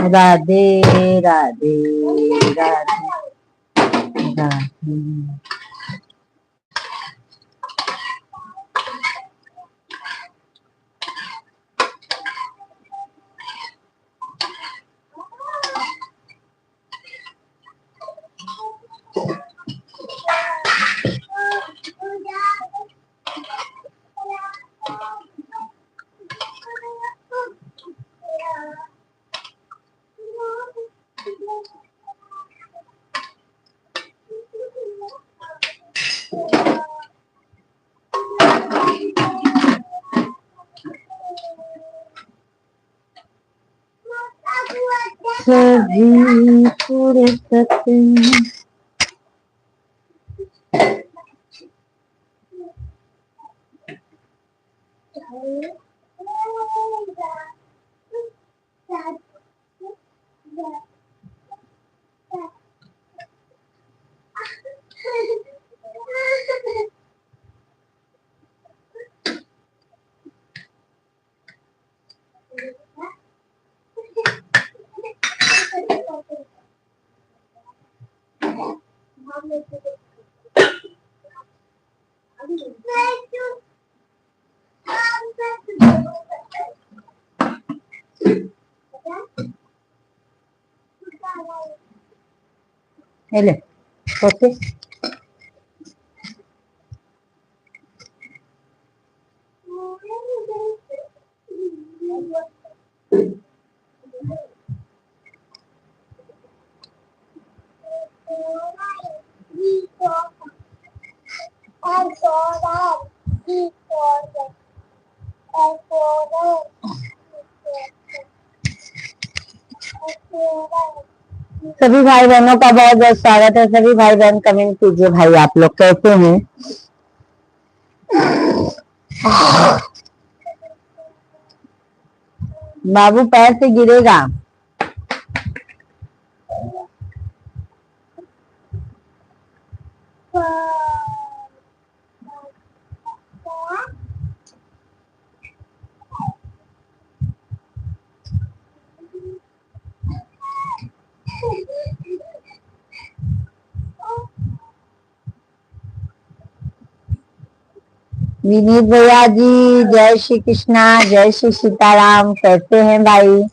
राधे राधे राधे राधे। सभी फुर्सत में ले ओके। सभी भाई बहनों का बहुत बहुत स्वागत है। सभी भाई बहन कमेंट कीजिए भाई, आप लोग कैसे हैं? बाबू पैर से गिरेगा। विनीत भैया जी जय श्री कृष्णा, जय श्री सीताराम। कैसे हैं भाई?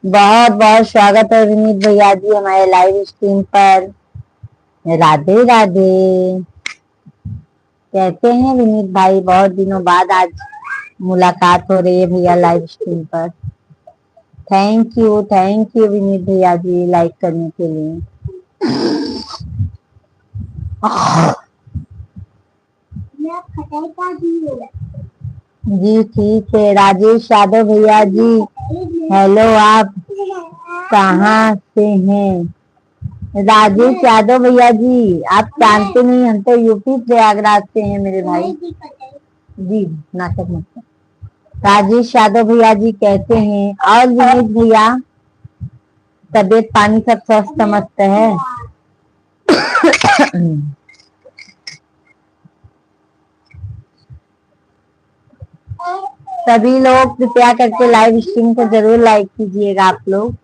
बहुत बहुत स्वागत है विनीत भैया जी हमारे लाइव स्ट्रीम पर। राधे राधे। कैसे हैं विनीत भाई? बहुत दिनों बाद आज मुलाकात हो रही है भैया लाइव स्ट्रीम पर। थैंक यू विनीत भैया जी लाइक करने के लिए। जी ठीक है। राजेश यादव भैया जी हेलो, आप कहाँ से हैं? राजेश यादव भैया जी आप जानते नहीं, हम तो यूपी प्रयागराज से हैं मेरे भाई जी। नाटक मत। राजेश यादव भैया जी कैसे हैं? और विनीत भैया तबीयत पानी सब स्वस्थ मस्त है? सभी लोग कृपया करके लाइव स्ट्रीम को जरूर लाइक कीजिएगा आप लोग।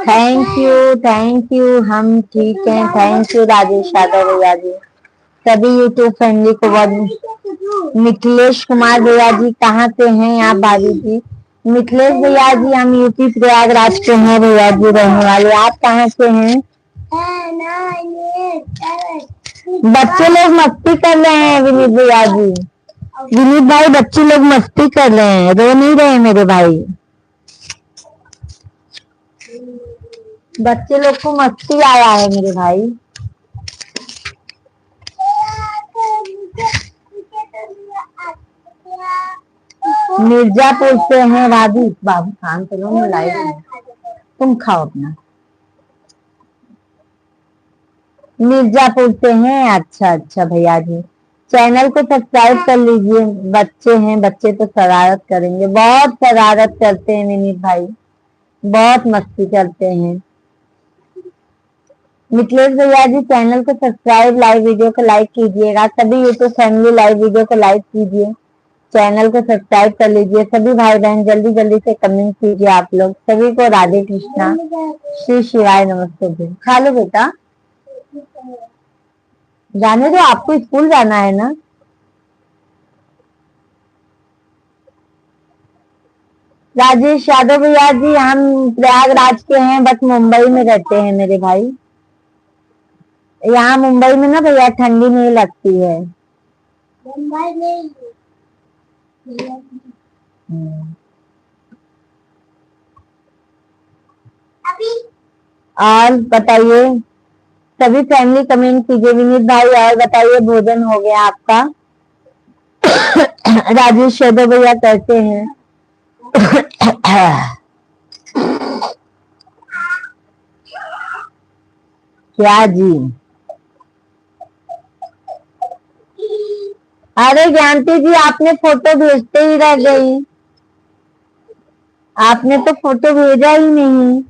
थैंक यू हम ठीक हैं। थैंक यू राजेश यादव भैया जी। सभी यूट्यूब फैमिली को बहुत। मिथिलेश कुमार भैया जी कहाँ से हैं आप भाभी जी? मिथिलेश भैया जी हम यूपी प्रयागराज के हैं भैया जी रहने वाले। आप कहाँ से हैं? बच्चे लोग मस्ती कर रहे हैं विनीत भैया जी। विनीत भाई बच्चे लोग मस्ती कर रहे हैं, रो नहीं रहे मेरे भाई। बच्चे लोग को मस्ती आया है मेरे भाई। मिर्जापुर से हैं राधू। बाबू खान चलो मैं लाइव, तुम खाओ अपना। मिर्जापुर से हैं। अच्छा अच्छा भैया जी चैनल को सब्सक्राइब कर लीजिए। बच्चे हैं, बच्चे तो शरारत करेंगे, बहुत शरारत करते हैं विनीत भाई, बहुत मस्ती करते हैं। मिथिलेश भैया जी चैनल को सब्सक्राइब, लाइव वीडियो को लाइक कीजिएगा। सभी यूट्यूब फैमिली लाइव वीडियो को लाइक कीजिए, चैनल को सब्सक्राइब कर लीजिए। सभी भाई बहन जल्दी जल्दी से कमेंट कीजिए। आप लोग सभी को राधे कृष्णा, श्री शिवाय नमस्ते जी। खा लो बेटा, जाने दो, आपको स्कूल जाना है ना। राजेश यादव भैया जी हम प्रयागराज के हैं, बट मुंबई में रहते हैं मेरे भाई। यहाँ मुंबई में ना भैया ठंडी नहीं लगती है। मुंबई में और बताइए, सभी फैमिली कमेंट कीजिए। विनीत भाई और बताइए, भोजन हो गया आपका? राजेश यादव भैया कहते हैं क्या जी? अरे ज्ञानती जी आपने फोटो भेजते ही रह गई, आपने तो फोटो भेजा ही नहीं।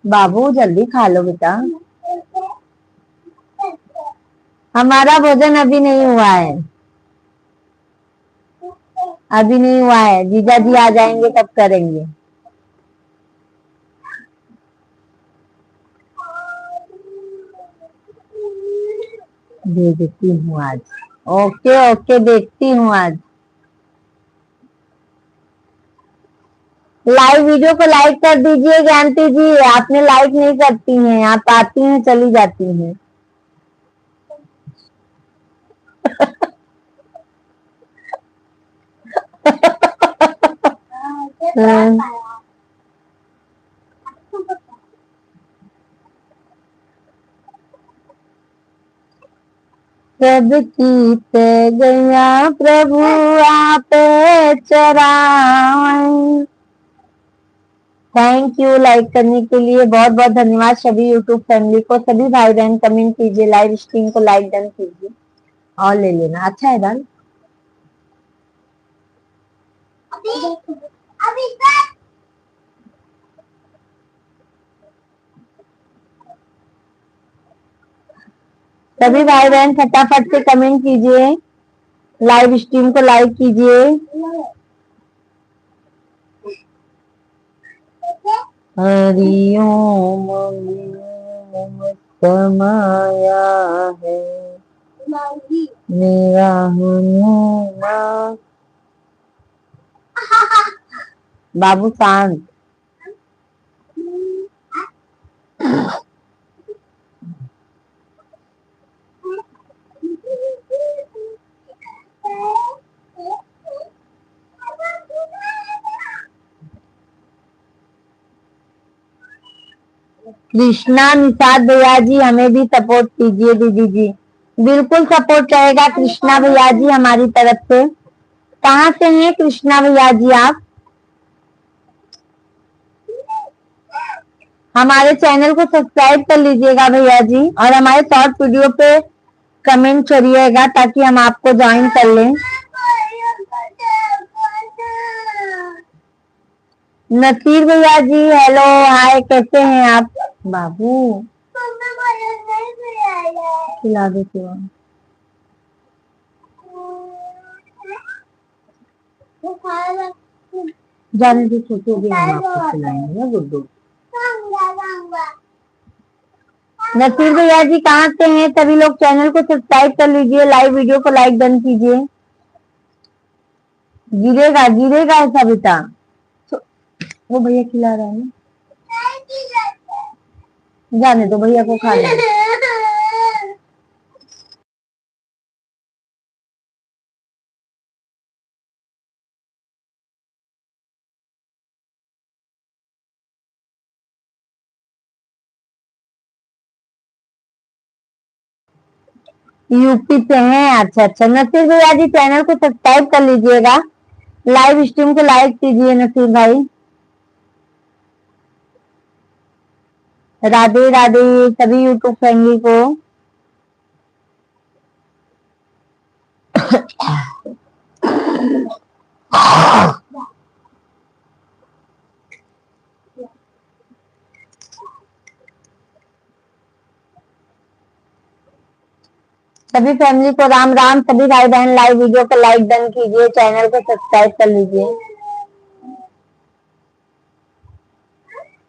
बाबू जल्दी खा लो बेटा, हमारा भोजन अभी नहीं हुआ है, अभी नहीं हुआ है। जीजा जी आ जाएंगे तब करेंगे। भेजती हूँ आज। ओके ओके, देखती हूँ आज। लाइव वीडियो को लाइक कर दीजिए ज्ञानती जी, आपने लाइक नहीं करती हैं, आप आती हैं चली जाती हैं। सब कीत गया प्रभु आप चराएं। थैंक यू लाइक करने के लिए, बहुत बहुत धन्यवाद सभी यूट्यूब फैमिली को। सभी भाई बहन कमेंट कीजिए, लाइव स्ट्रीम को लाइक डन कीजिए और ले लेना। अच्छा है दाल। सभी भाई बहन फटाफट से कमेंट कीजिए, लाइव स्ट्रीम को लाइक कीजिए। हरिओम समाया है मेरा हनुमान। बाबू शांत। कृष्णा निषाद भैया जी हमें भी सपोर्ट कीजिए दीदी जी। बिल्कुल सपोर्ट रहेगा कृष्णा भैया जी हमारी तरफ से। कहाँ से हैं कृष्णा भैया जी आप? हमारे चैनल को सब्सक्राइब कर लीजिएगा भैया जी, और हमारे शॉर्ट वीडियो पे कमेंट करिएगा ताकि हम आपको ज्वाइन कर लें। नसीर भैया जी हेलो हाय, कैसे हैं आप? बाबू खिला देती हूँ, जाने दो, छोटे भी हम आपको खिलाएंगे ना गुड्डू। नसीर भैया जी कहाँ से हैं? सभी लोग चैनल को सब्सक्राइब कर लीजिए, लाइव वीडियो को लाइक डन कीजिए। गिरेगा गिरेगा ऐसा बेटा, वो भैया खिला रहा है ना, जाने दो भैया को खा ले। यूपी से हैं? अच्छा अच्छा। नसीर भैया जी चैनल को सब्सक्राइब कर लीजिएगा, लाइव स्ट्रीम को लाइक कीजिए नसीर भाई। राधे राधे सभी यूट्यूब फैमिली को। सभी फैमिली को राम राम। सभी भाई बहन लाइव वीडियो को लाइक डन कीजिए, चैनल को सब्सक्राइब कर लीजिए।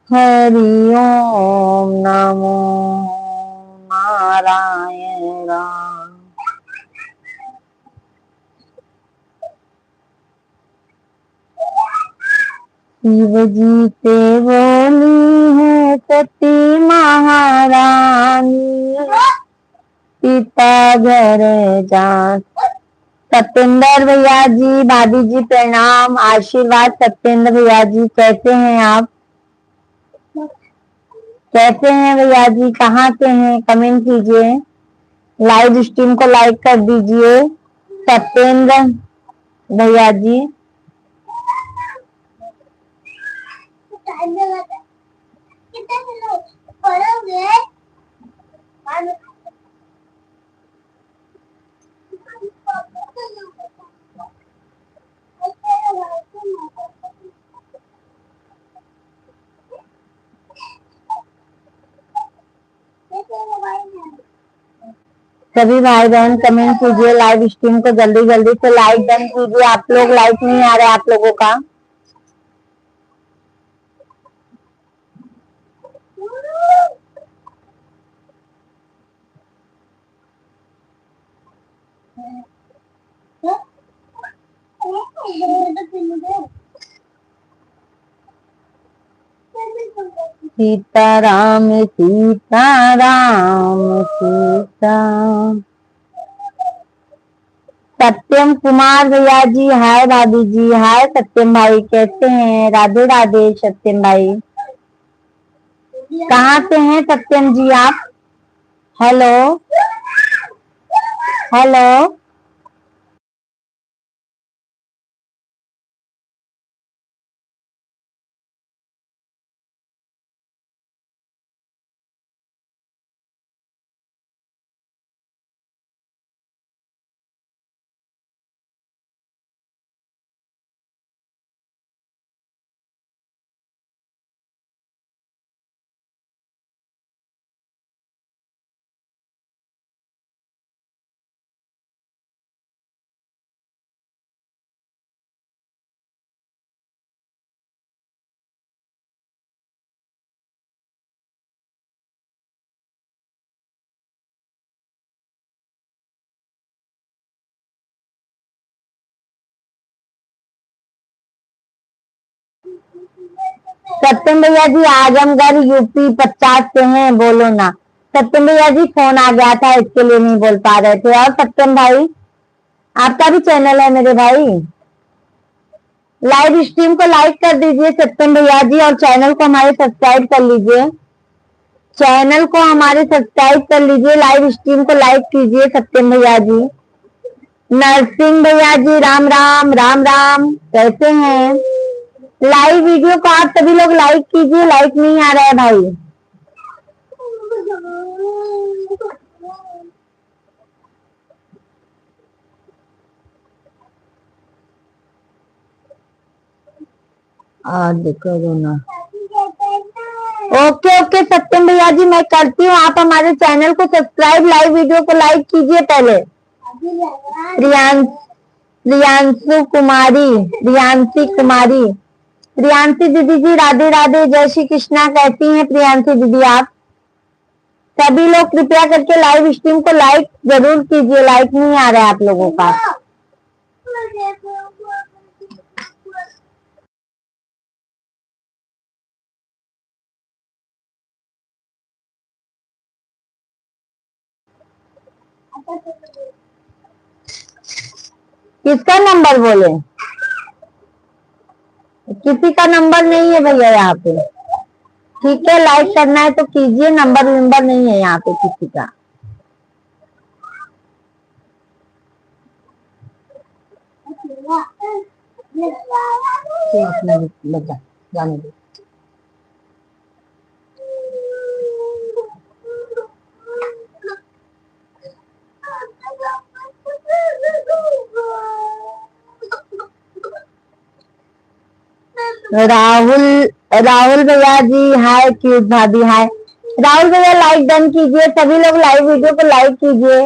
हरि ओम नमो नारायण। शिव जी से बोली है सती महारानी, पिता घर जा। सत्येंद्र भैया जी, भाभी जी प्रणाम, आशीर्वाद। सत्येंद्र भैया जी कैसे हैं आप? कैसे हैं भैया जी, कहाँ से हैं? कमेंट कीजिए, लाइव स्ट्रीम को लाइक कर दीजिए। सत्येंद्र भैया जी सभी भाई बहन कमेंट कीजिए, लाइव स्ट्रीम को जल्दी जल्दी से लाइक डन कीजिए। आप लोग लाइक नहीं आ रहा है आप लोगों का। सीताराम सीताराम सीता। सत्यम कुमार भैया जी हाय, भाभी जी हाय। सत्यम भाई कैसे हैं? राधे राधे सत्यम भाई। कहाँ से हैं सत्यम जी आप? Hello hello. सत्यम भैया जी आजमगढ़ यूपी 50 से हैं, बोलो ना। सत्यम भैया जी फोन आ गया था इसके लिए नहीं बोल पा रहे थे। और सत्यम भाई आपका भी चैनल है मेरे भाई, लाइव स्ट्रीम को लाइक कर दीजिए सत्यम भैया जी, और चैनल को हमारे सब्सक्राइब कर लीजिए। चैनल को हमारे सब्सक्राइब कर लीजिए, लाइव स्ट्रीम को लाइक कीजिए सत्यम भैया जी। नरसिंह भैया जी राम राम राम राम, कैसे हैं? लाइव वीडियो को आप सभी लोग लाइक कीजिए, लाइक नहीं आ रहा है भाई। देखो ना। ओके ओके सत्यम भैया जी मैं करती हूँ, आप हमारे चैनल को सब्सक्राइब, लाइव वीडियो को लाइक कीजिए पहले। प्रियांशु कुमारी, प्रियांशी कुमारी, प्रियांशी दीदी जी राधे राधे, जय श्री कृष्णा। कैसी हैं प्रियांशी दीदी आप? सभी लोग कृपया करके लाइव स्ट्रीम को लाइक जरूर कीजिए, लाइक नहीं आ रहा है आप लोगों का। किसका नंबर बोले? किसी का नंबर नहीं है भैया यहाँ पे। ठीक है, लाइक करना है तो कीजिए, नंबर नहीं है यहाँ पे किसी का। जाने दो। राहुल राहुल भैया जी हाय, क्यूट भाभी हाय। राहुल भैया लाइक डन कीजिए, सभी लोग लाइव वीडियो को लाइक कीजिए।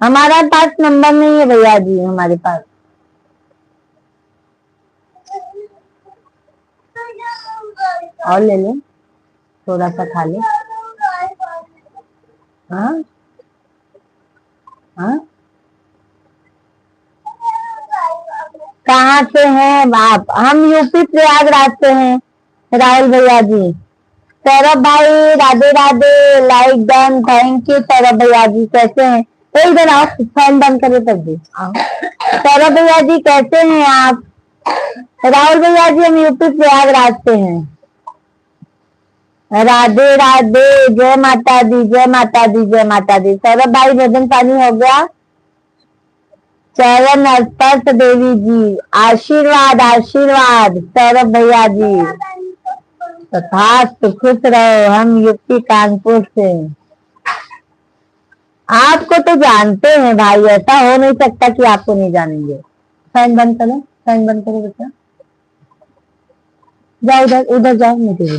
हमारा पास नंबर नहीं है भैया जी, हमारे पास। और ले ले, थोड़ा सा खा ले। हाँ हाँ, कहाँ से हैं आप? हम यूपी प्रयागराज से हैं राहुल भैया जी। सौरभ भाई Radhe Radhe, like done, thank you Saurabh भैया जी। कैसे हैं? तो इधर आओ, फैन बंद करे तब भी आओ। सौरभ भैया जी कैसे हैं आप? राहुल भैया जी हम यूपी प्रयागराज से हैं। राधे राधे, जय माता दी, जय माता दी, जय माता दी। सौरभ भाई भोजन पानी हो गया? चरण स्पर्श देवी जी, आशीर्वाद आशीर्वाद सौरभ भैया जी। तथास्तु, खुश रहो। हम यूपी कानपुर से। आपको तो जानते हैं भाई, ऐसा हो नहीं सकता कि आपको नहीं जानेंगे। फैन बंद करो, फैन बंद करो बेटा। जाओ उधर, उधर जाओ, मुझे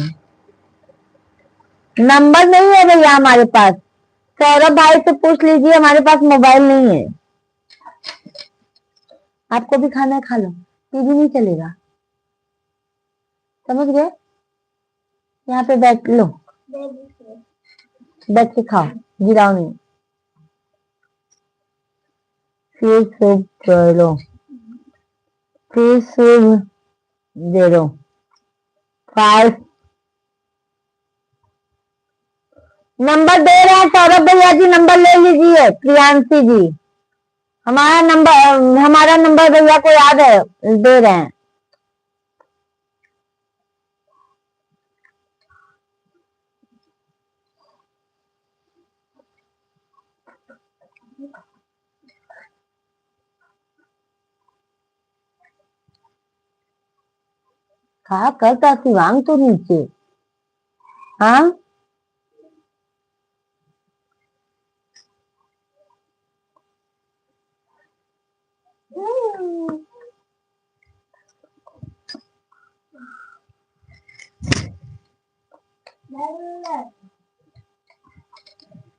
नंबर नहीं है भैया हमारे पास। सौरभ भाई से पूछ लीजिए, हमारे पास मोबाइल नहीं है। आपको भी खाना है खा लो, टीवी नहीं चलेगा, समझ गए? यहाँ पे बैठ लो, बैठ के खाओ, गिराओ नहीं। फिर शुभ करो, फिर शुभ 05 नंबर दे रहे हैं सौरभ भैया जी, नंबर ले लीजिए। प्रियांशी जी, हमारा नंबर भैया को याद है, दे रहे हैं। कहा करता शिवांग तो नीचे। हाँ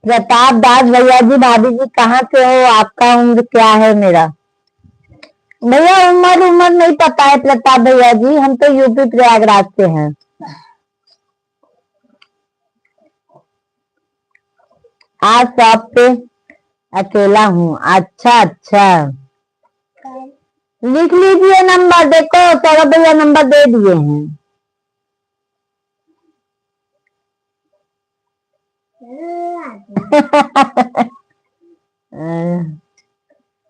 प्रताप दास भैया जी, भाभी जी कहाँ से हो? आपका उम्र क्या है? मेरा भैया उम्र उम्र नहीं पता है प्रताप भैया जी, हम तो यूपी प्रयागराज से हैं। आज शॉप पे अकेला हूँ। अच्छा अच्छा, लिख लीजिए नंबर। देखो सौरभ भैया नंबर दे दिए हैं।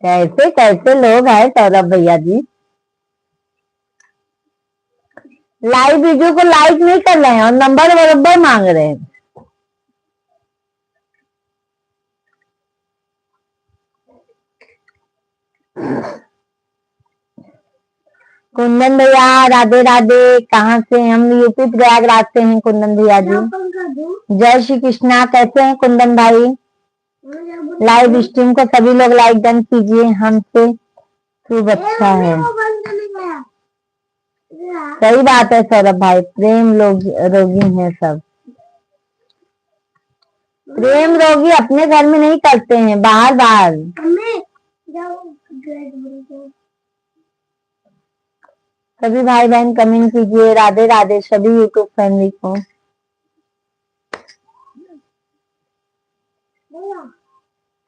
कैसे कैसे लोग हैं सौरभ भैया जी, लाइव वीडियो को लाइक नहीं कर रहे हैं और नंबर बराबर मांग रहे हैं। कुंदन भैया राधे राधे, कहाँ से? हम यूपी प्रयागराज से हैं कुंदन भैया जी। जय श्री कृष्णा। कैसे हैं कुंदन भाई? लाइव स्ट्रीम को सभी लोग लाइक डन कीजिए, हमसे खूब अच्छा है। सही बात है सौरभ भाई, प्रेम लोग रोगी हैं सब। प्रेम रोगी अपने घर में नहीं करते हैं, बाहर बाहर। सभी भाई बहन कमेंट कीजिए, राधे राधे सभी यूट्यूब फैमिली को।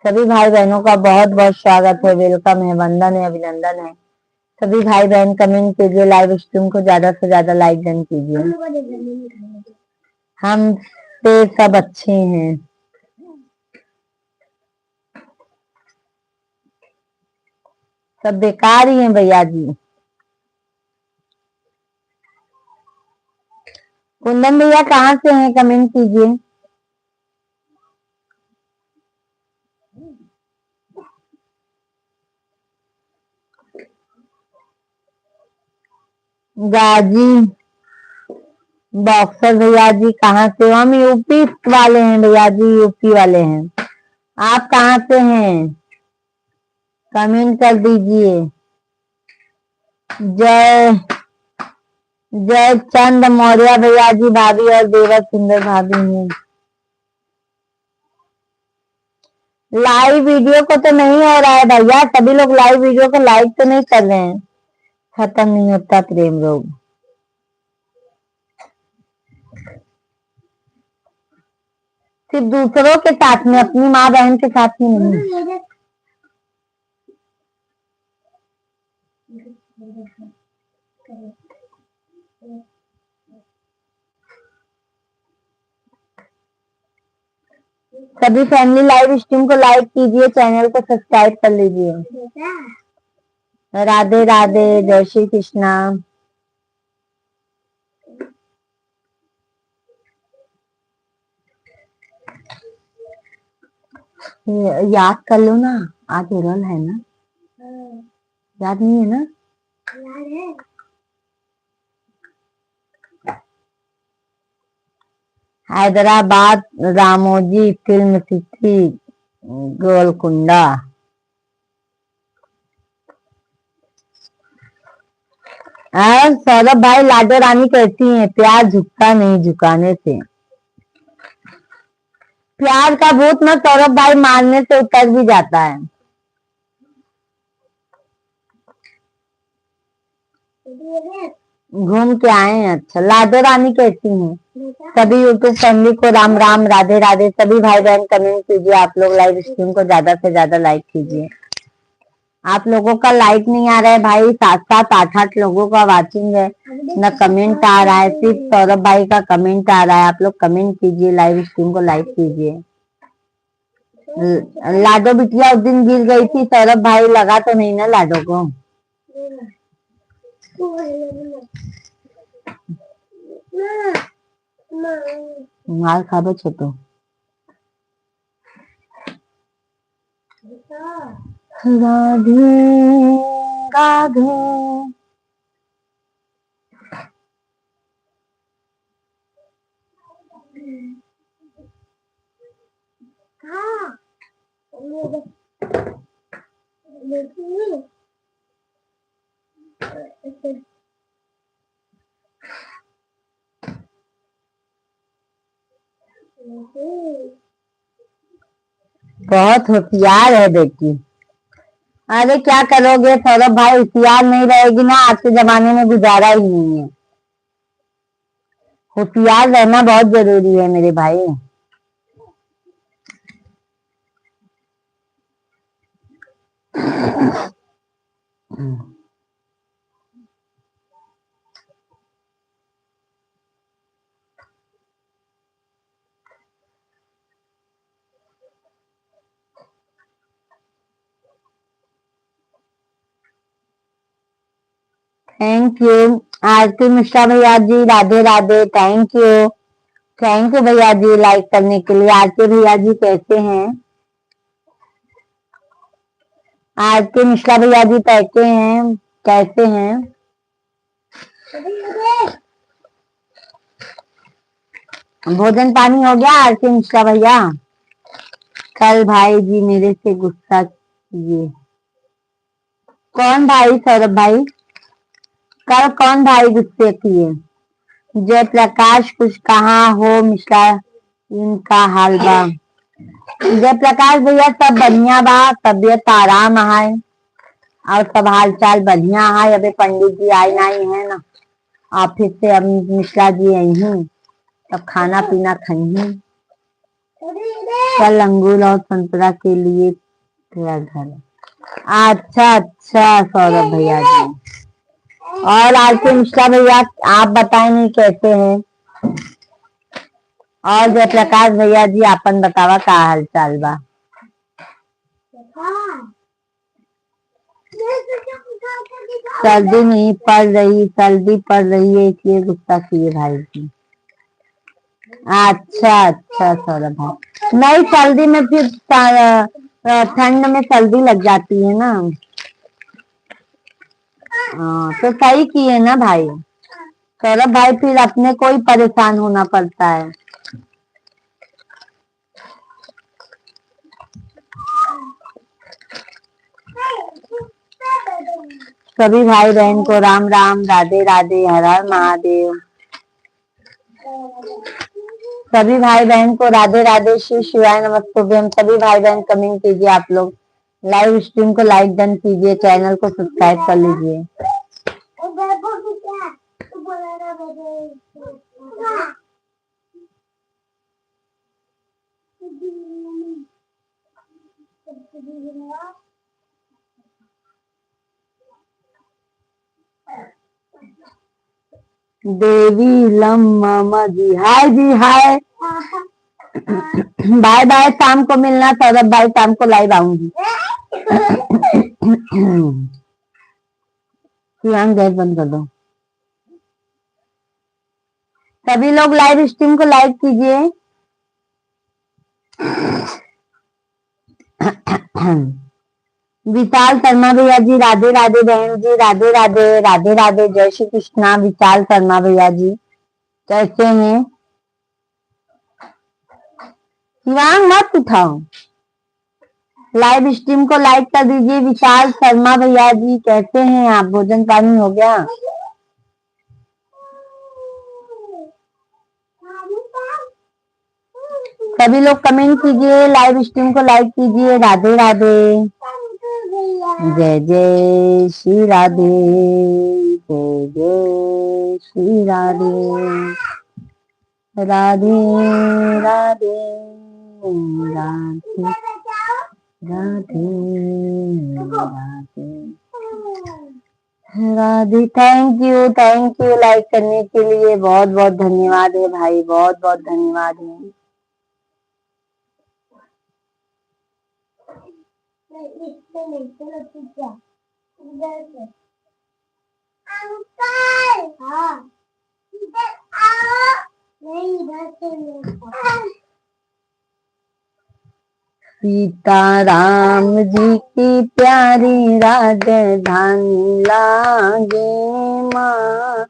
सभी भाई बहनों का बहुत बहुत स्वागत है, वेलकम है, वंदन है, अभिनंदन है। सभी भाई बहन कमेंट कीजिए, लाइव स्ट्रीम को ज्यादा से ज्यादा लाइक डन कीजिए। हम से सब अच्छे हैं। सब बेकार ही हैं भैया जी। कुंदन भैया कहाँ से हैं? कमेंट कीजिए। गाजी बॉक्सर भैया जी कहाँ से? हम यूपी वाले हैं भैया जी, यूपी वाले हैं। आप कहाँ से हैं? कमेंट कर दीजिए। जय जय चंद मौर्य भैया जी, भाभी और देवर सुंदर भाभी हैं। लाइव वीडियो को तो नहीं हो रहा है भैया, सभी लोग लाइव वीडियो को लाइक तो नहीं कर रहे हैं। खत्म नहीं होता प्रेम रोग। सिर्फ दूसरों के साथ में, अपनी माँ बहन के साथ में नहीं। सभी फैमिली लाइव स्ट्रीम को लाइक कीजिए, चैनल को सब्सक्राइब कर लीजिए। राधे राधे, जय श्री कृष्णा। याद कर लो ना, आज उरल है ना? याद नहीं है ना? याद है। Hyderabad Ramoji film city, Golconda. सौरभ भाई, लाडो रानी कहती हैं प्यार झुकता नहीं झुकाने से। प्यार का भूत ना सौरभ भाई मारने से उतर भी जाता है। घूम के आए हैं। अच्छा, लाडो रानी कैसी हैं? सभी यूट्यूब फैमिली को राम राम, राधे राधे। सभी भाई बहन कमेंट कीजिए, आप लोग लाइव स्ट्रीम को ज्यादा से ज्यादा लाइक कीजिए। आप लोगों का लाइक नहीं आ रहा है भाई, 7-7 8-8 लोगों का वाचिंग है, न कमेंट आ रहा है, सिर्फ सौरभ भाई का कमेंट आ रहा है। आप लोग कमेंट कीजिए, लाइव स्ट्रीम को लाइक कीजिए। लाडो बिटिया उस दिन गिर गई थी, सौरभ भाई लगा तो नहीं ना लाडो को? मार खाबो छोटो। राधे राधे। बहुत होशियार है बेटी। अरे क्या करोगे सौरभ भाई, होशियार नहीं रहेगी ना, आज के जमाने में गुजारा ही नहीं है। होशियार रहना बहुत जरूरी है मेरे भाई। थैंक यू आरती मिश्रा भैया जी, राधे राधे। थैंक यू भैया जी लाइक करने के लिए। आरती भैया जी कैसे हैं? आरती मिश्रा भैया जी कैसे हैं? कैसे हैं? भोजन पानी हो गया आरती मिश्रा भैया? कल भाई जी मेरे से गुस्सा किए। कौन भाई सौरभ भाई? कल कौन भाई गुस्से किए? जय प्रकाश कुछ कहा हो मिश्रा, इनका हाल बा? जय प्रकाश भैया सब बढ़िया बा, तबियत आराम है और सब हाल चाल बढ़िया है। अबे पंडित जी आए नहीं है ना ऑफिस से, अब मिश्रा जी आई हूँ, तब खाना पीना खाई। कल अंगूर और संतरा के लिए तेरा घर। अच्छा अच्छा सौरभ भैया जी। और आरती मिश्रा भैया आप बताए नहीं कैसे हैं? और जय प्रकाश भैया जी आपन बतावा का हाल चाल बा? सर्दी नहीं पड़ रही, सर्दी पड़ रही है इसलिए गुस्सा किए भाई जी। अच्छा अच्छा सौरभ भाई, नहीं सर्दी में फिर ठंड में सर्दी लग जाती है ना। हाँ तो सही किए ना भाई। सौरभ भाई फिर अपने को ही परेशान होना पड़ता है। सभी भाई बहन को राम राम, राधे राधे, हर हर महादेव। सभी भाई बहन को राधे राधे, श्री शिवाय नमस्तुभ्यम। हम सभी भाई बहन कमेंट कीजिए, आप लोग लाइव स्ट्रीम को लाइक डन कीजिए, चैनल को सब्सक्राइब कर लीजिए। देवी लम्मा जी, हाय जी, हाय। बाय बाय, शाम को मिलना सौरभ भाई, शाम को लाइव आऊंगी। गैस बंद कर दो। सभी लोग लाइव स्ट्रीम को लाइक कीजिए। विशाल शर्मा भैया जी, राधे राधे बहन जी, राधे राधे, राधे राधे, जय श्री कृष्णा। विशाल शर्मा भैया जी कैसे हैं? शिवांग मत उठाओ, लाइव स्ट्रीम को लाइक कर दीजिए। विशाल शर्मा भैया जी कैसे हैं आप? भोजन पानी हो गया? सभी लोग कमेंट कीजिए, लाइव स्ट्रीम को लाइक कीजिए। राधे राधे, जय जय श्री राधे, जय जय Shri Radhe, Radhe Radhe, Radhe Radhe, Radhe Radhe. Thank you like करने के लिए, बहुत बहुत धन्यवाद है भाई, बहुत बहुत धन्यवाद है। सीताराम जी की प्यारी राजधानी लागे माँ,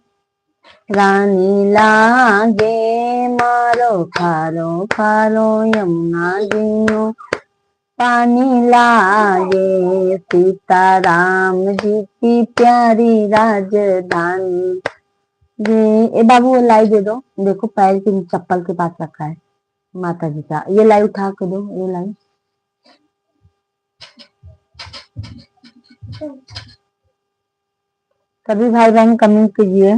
रानी लागे मारो खारो खारो यमुना जियो पानी लागे। सीताराम जी की प्यारी राजधानी। ये बाबू वो लाई दे दो, देखो पैर की चप्पल के पास रखा है माता जी का। ये लाई उठा के दो, ये लाई। सभी भाई बहन कमेंट कीजिए।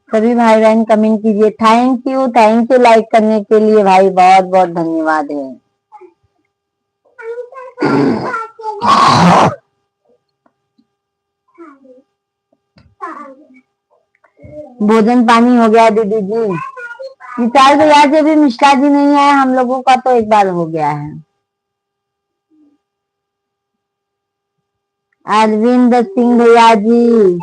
सभी भाई बहन कमेंट कीजिए। थैंक यू लाइक करने के लिए भाई, बहुत बहुत धन्यवाद है। भोजन पानी हो गया दीदी जी? विशाल भैया से भी मिश्रा जी नहीं है, हम लोगों का तो एक बार हो गया है। अरविंद सिंह भैया जी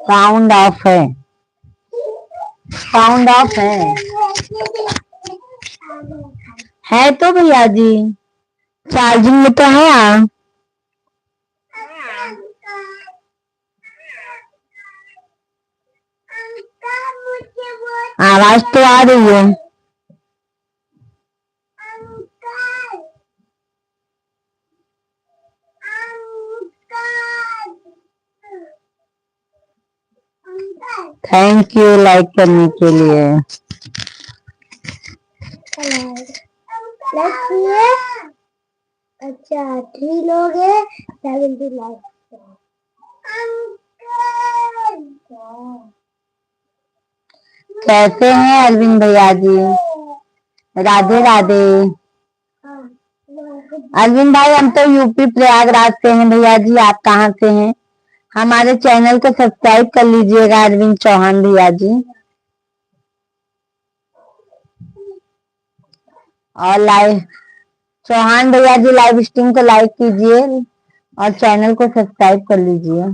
साउंड ऑफ है, साउंड ऑफ है तो भैया जी चार्जिंग में तो है आप। आवाज तो आ रही है। थैंक यू लाइक करने के लिए। अच्छा 3 लोग हैं, 70 लाइक। कैसे हैं अरविंद भैया जी? राधे राधे। अरविंद भाई हम तो यूपी प्रयागराज से हैं भैया जी, आप कहाँ से हैं? हमारे चैनल को सब्सक्राइब कर लीजिएगा अरविंद चौहान भैया जी। और लाइव चौहान भैया जी लाइव स्ट्रीम को लाइक कीजिए और चैनल को सब्सक्राइब कर लीजिए।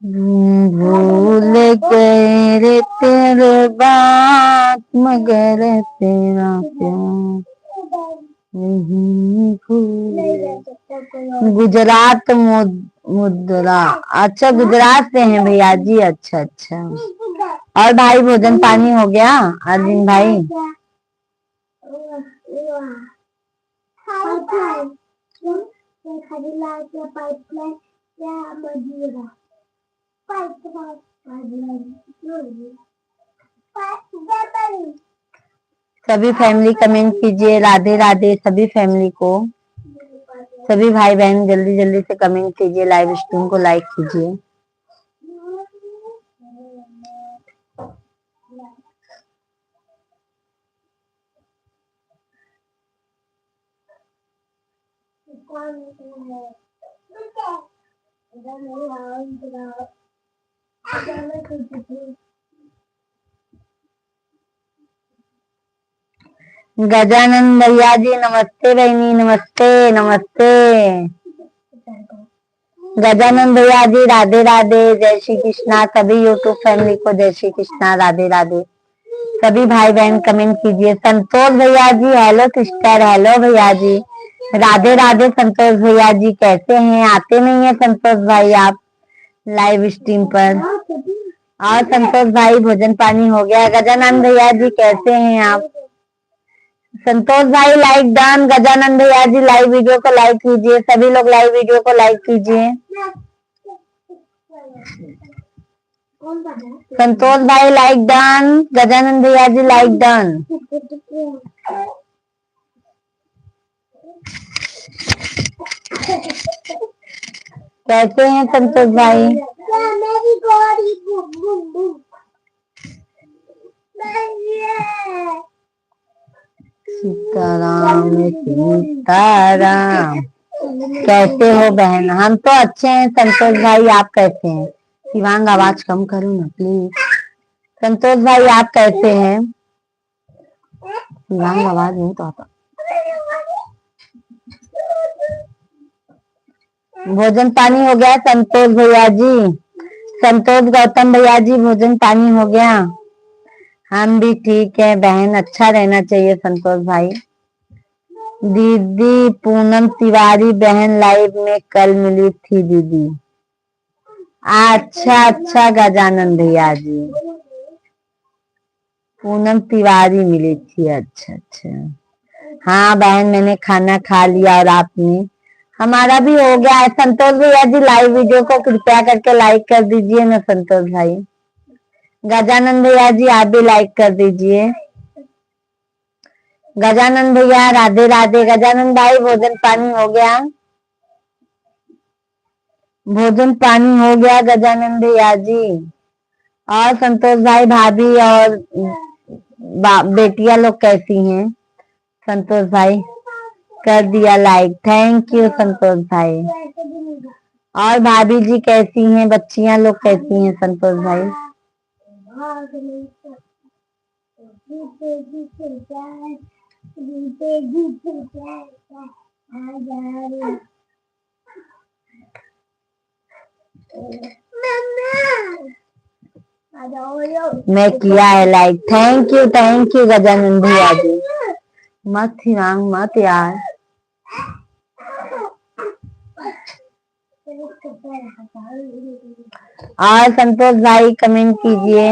भूल गए रे तेरे बात मगर तेरा प्यार नहीं भूले। गुजरात मुद्रा। अच्छा, गुजरात से हैं भैया जी। अच्छा अच्छा। और भाई भोजन पानी हो गया अरविंद भाई? सभी फैमिली कमेंट कीजिए राधे राधे सभी फैमिली को। सभी भाई बहन जल्दी जल्दी से कमेंट कीजिए, लाइव स्ट्रीम को लाइक कीजिए। गजानंद भैया जी नमस्ते। बहनी नमस्ते नमस्ते। गजानंद भैया जी राधे राधे, जय श्री कृष्णा। सभी यूट्यूब फैमिली को जय श्री कृष्णा, राधे राधे। सभी भाई बहन कमेंट कीजिए। संतोष भैया जी हेलो सिस्टर। हेलो भैया जी, राधे राधे। संतोष भैया जी कैसे हैं? आते नहीं है संतोष भाई आप लाइव स्ट्रीम पर। और संतोष भाई भोजन पानी हो गया? गजानंद भैया जी कैसे हैं आप? संतोष भाई लाइक डन। गजानंद भैया जी लाइव वीडियो को लाइक कीजिए। सभी लोग लाइव वीडियो को लाइक कीजिए। संतोष भाई लाइक डन। गजानंद भैया जी लाइक डन। कैसे हैं संतोष भाई? सीताराम सीताराम। कैसे हो बहन? हम तो अच्छे हैं संतोष भाई, आप कैसे हैं? शिवांग आवाज कम करो ना प्लीज। संतोष भाई आप कैसे हैं? शिवांग आवाज नहीं तो आता। भोजन पानी हो गया संतोष भैया जी? संतोष गौतम भैया जी भोजन पानी हो गया? हम भी ठीक है बहन, अच्छा रहना चाहिए संतोष भाई। दीदी पूनम तिवारी बहन लाइव में कल मिली थी दीदी। अच्छा अच्छा गजानंद भैया जी, पूनम तिवारी मिली थी। अच्छा अच्छा। हाँ बहन मैंने खाना खा लिया और आपने? हमारा भी हो गया है। संतोष भैया जी लाइव वीडियो को कृपया करके लाइक कर दीजिए ना संतोष भाई। गजानंद भैया जी आप भी लाइक कर दीजिए। गजानंद भैया राधे राधे। गजानंद भाई भोजन पानी हो गया? भोजन पानी हो गया गजानंद भैया जी। और संतोष भाई भाभी और बेटियां लोग कैसी हैं? संतोष भाई कर दिया लाइक, थैंक यू संतोष भाई। और भाभी जी कैसी हैं? बच्चियां लोग कैसी हैं संतोष भाई? मैं किया है लाइक, थैंक यू गजानंद भैया जी। मत हिरांग मत यार। और संतोष भाई कमेंट कीजिए,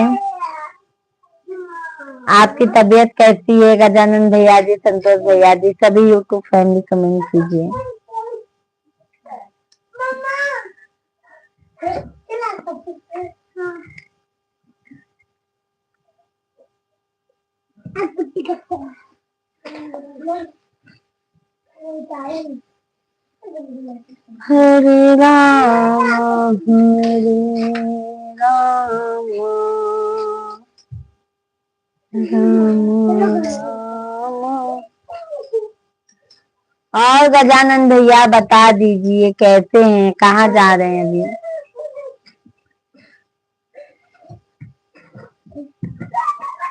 आपकी तबीयत कैसी है? गजानंद भैया जी, संतोष भैया जी, सभी यूट्यूब फैमिली कमेंट कीजिए। हरे राम राम राम। और गजानंद भैया बता दीजिए कैसे हैं, कहाँ जा रहे हैं अभी?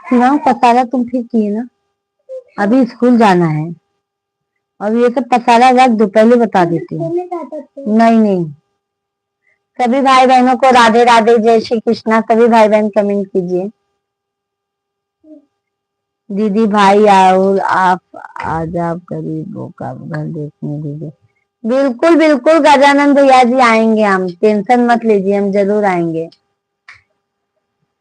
शिवांग पसारा तुम फिर किए ना, अभी स्कूल जाना है। अब ये सब पसारा रख दो, पहले बता देती हूँ। नहीं नहीं सभी भाई बहनों को राधे राधे, जय श्री कृष्णा। सभी भाई बहन कमेंट कीजिए। दीदी भाई और आप आज आप गरीबों का घर देखने दीजिए। बिल्कुल बिल्कुल गजानन भैया जी, आएंगे हम, टेंशन मत लीजिए, हम जरूर आएंगे,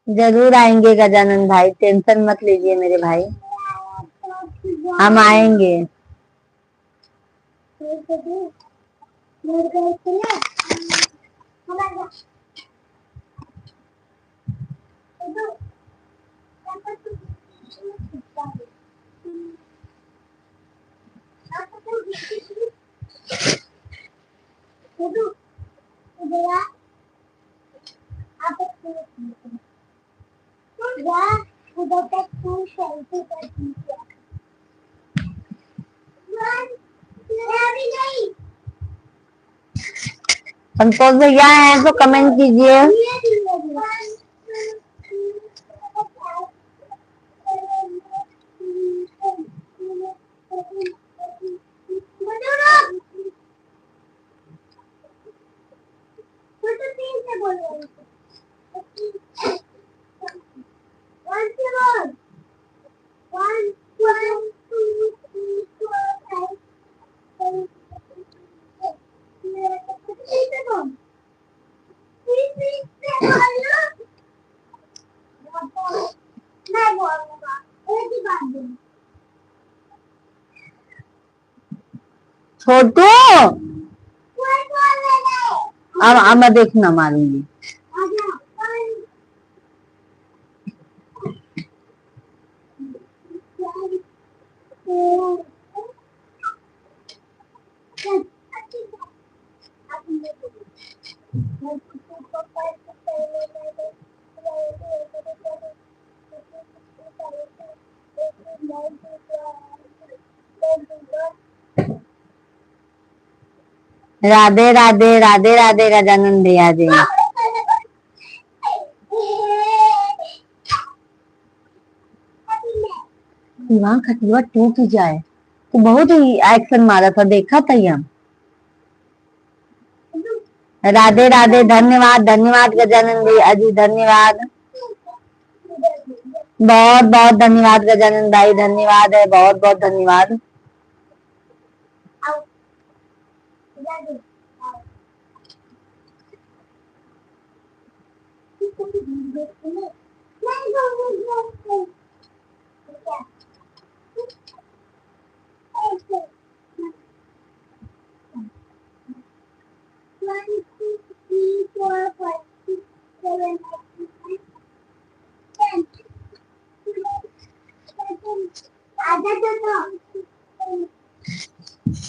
जरूर आएंगे गजानन भाई, टेंशन मत लीजिए मेरे भाई, हम आएंगे। संतोष भैया हैं तो कमेंट कीजिए। छोटू अब मैं देखना मारूंगी। राधे राधे, राधे राधे गजानन भैया जी। वहां खटिया टूट जाए तो बहुत ही एक्शन मारा था, देखा था हम। राधे राधे, धन्यवाद धन्यवाद गजानन भैया जी, धन्यवाद, बहुत बहुत धन्यवाद गजानन भाई, धन्यवाद है, बहुत बहुत धन्यवाद।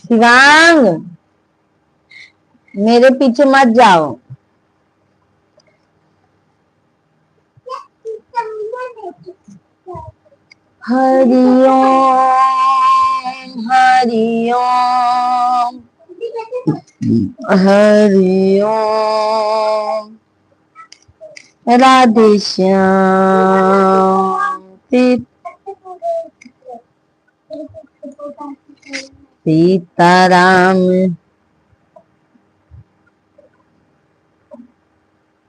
शिवांग मेरे पीछे मत जाओ। हरिओम हरिओम हरिओम, राधे श्याम सीताराम।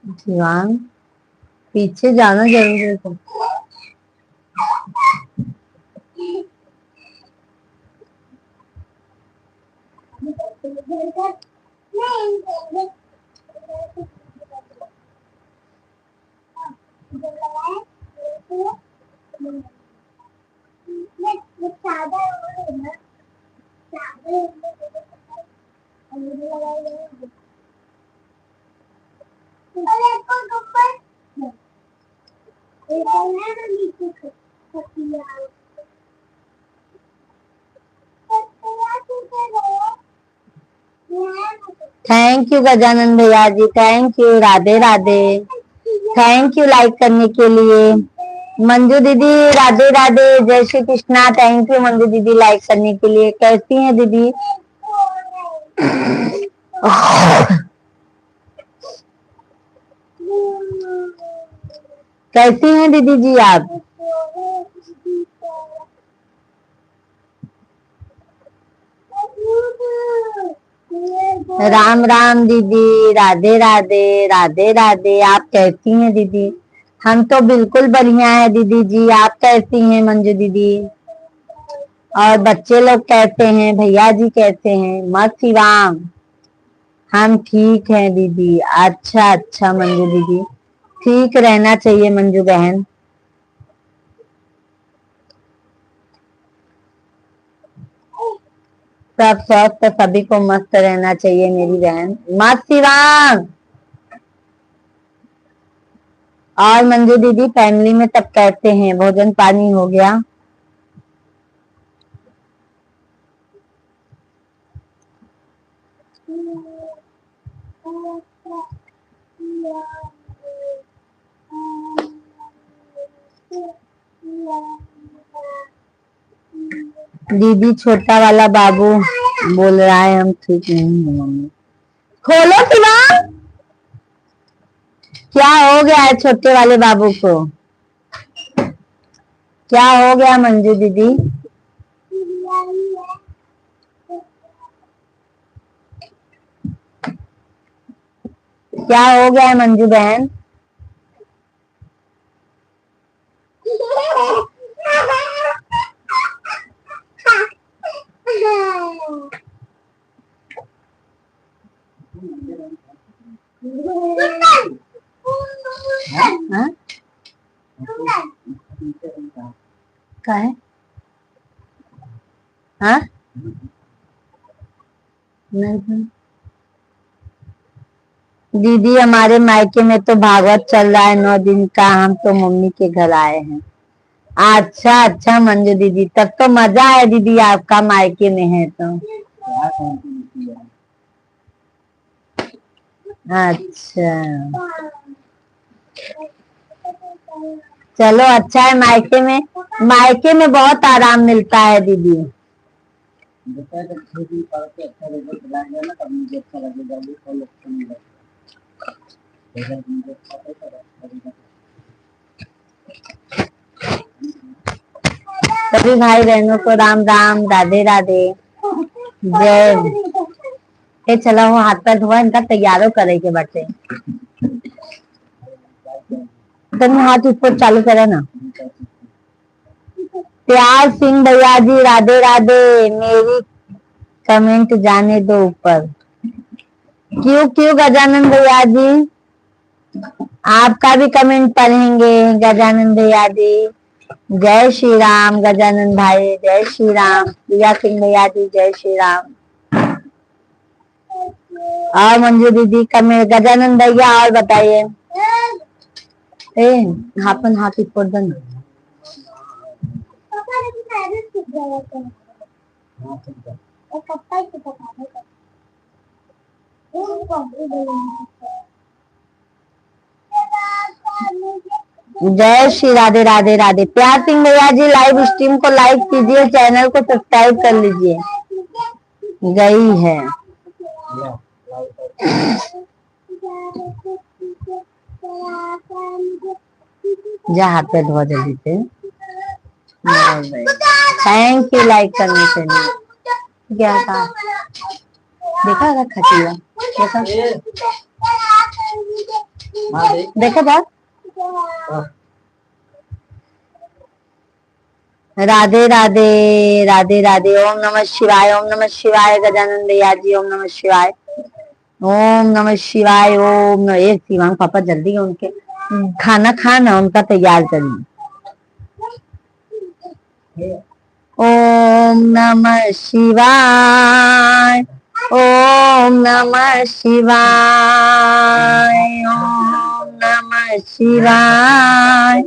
शिवांग पीछे जाना जरूर है तुम। थैंक यू गजानन भैया ji, thank you, Radhe Radhe, thank you like करने के लिए। मंजू दीदी राधे राधे, जय श्री कृष्णा, थैंक यू मंजू दीदी लाइक करने के लिए। कैसी हैं दीदी? कैसी हैं दीदी जी आप? राम राम दीदी, राधे राधे, राधे राधे। आप कैसी हैं दीदी? हम तो बिल्कुल बढ़िया है दीदी जी। आप कैसी हैं मंजू दीदी? और बच्चे लोग कैसे हैं? भैया जी कैसे हैं? मस्त शिवांग। हम ठीक हैं दीदी। अच्छा अच्छा मंजू दीदी, ठीक रहना चाहिए मंजू बहन। सब स्वस्थ, सभी को मस्त रहना चाहिए मेरी बहन। मस्त शिवांग। और मंजू दीदी फैमिली में सब कैसे हैं? भोजन पानी हो गया? दीदी छोटा वाला बाबू बोल रहा है हम ठीक नहीं है मम्मी। खोलो शिवांग। क्या हो गया है छोटे वाले बाबू को? क्या हो गया मंजू दीदी? क्या हो गया है मंजू बहन? हाँ? क्या है? हाँ? नहीं। दीदी हमारे मायके में तो भागवत चल रहा है 9 दिन का। हम तो मम्मी के घर आए हैं। अच्छा अच्छा मंजू दीदी, तब तो मजा है दीदी, आपका मायके में है तो। अच्छा चलो अच्छा है। मायके में बहुत आराम मिलता है दीदी। सभी भाई बहनों को राम राम, राधे राधे, जय। ए चला वो हाथ पैर धोआ, इनका तैयारो करे के बटे। तनी हाथ ऊपर चालू करे ना। प्यार सिंह भैया जी राधे राधे। मेरी कमेंट जाने दो ऊपर। क्यों क्यों गजानन भैया जी? आपका भी कमेंट पढ़ेंगे गजानन भैया जी। जय श्री राम गजानन भाई, जय श्री राम। प्रिया सिंह भैया जी जय श्री राम। और मंजू दीदी कमेंट, गजानन भैया और बताइए। ए हापन हाथ ऊपर दन। जय श्री राधे राधे राधे। प्यार सिंह भैया जी लाइव स्ट्रीम को लाइक कीजिए, चैनल को सब्सक्राइब कर लीजिए। गई है जा हाथ पे धो जल्दी से। थैंक यू लाइक करने के लिए। क्या था देखा था खटिया देखा देखा था। राधे राधे, राधे राधे। ओम नमः शिवाय, ओम नमः शिवाय गजानन भैया जी, ओम नमः शिवाय, ओम नमः शिवाय। ओम एक शिवांग पापा जल्दी उनके खाना खाना उनका तैयार करिए। ओम नमः शिवाय, ओम नमः शिवाय, ओम नमः शिवाय,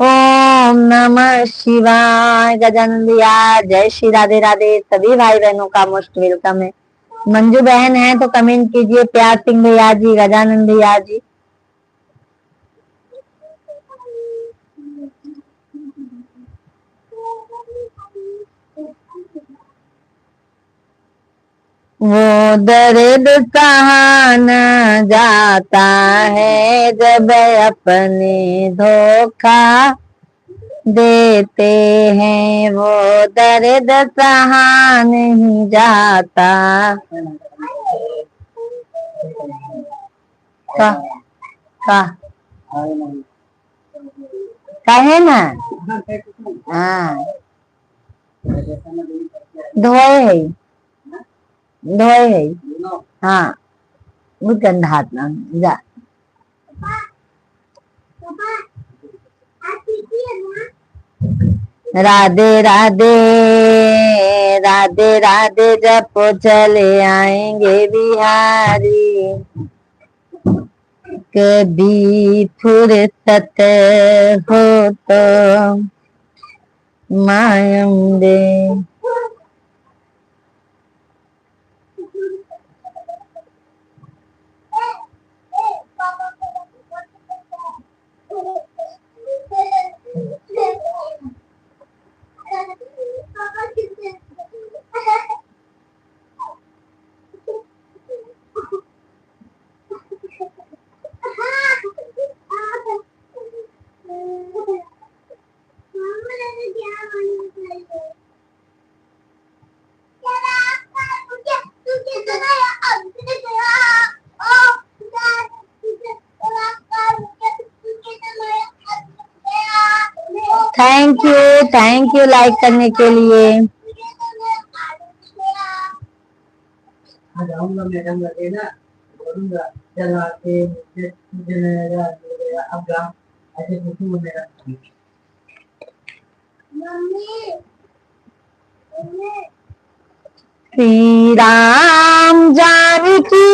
ओम नमः शिवाय। गजानन भैया जय श्री राधे राधे। सभी भाई बहनों का मोस्ट वेलकम है। मंजू बहन है तो कमेंट कीजिए। प्यार सिंह भैया जी, गजानन भैया जी। वो दर्द कहाँ न जाता है जब अपने धोखा देते हैं। वो दर्द कहाँ नहीं जाता। का का का है ना। हाँ धोए है, धोए है। हाँ बहुत गंदा हाथ ना जा। राधे राधे राधे राधे जब चले आएंगे बिहारी, कभी फुर्सत हो तो मायम दे। थैंक यू लाइक करने के लिए। श्री राम जानकी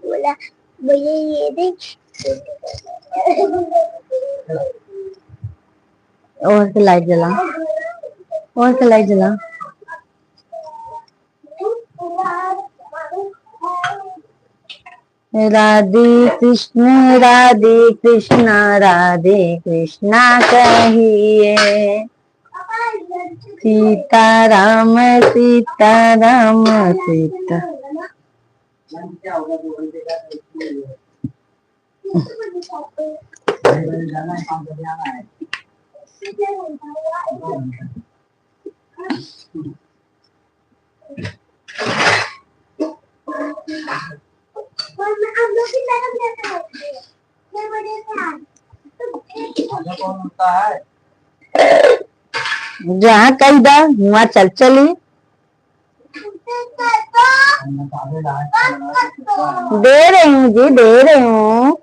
बोला भैया ये देख। और से लाइट जला, और से लाइट जला। राधे कृष्ण राधे कृष्णा कहिए, सीताराम सीताराम सीता। जहाँ कही दा वहाँ चल चली। दे रही हूँ जी, दे रही हूँ।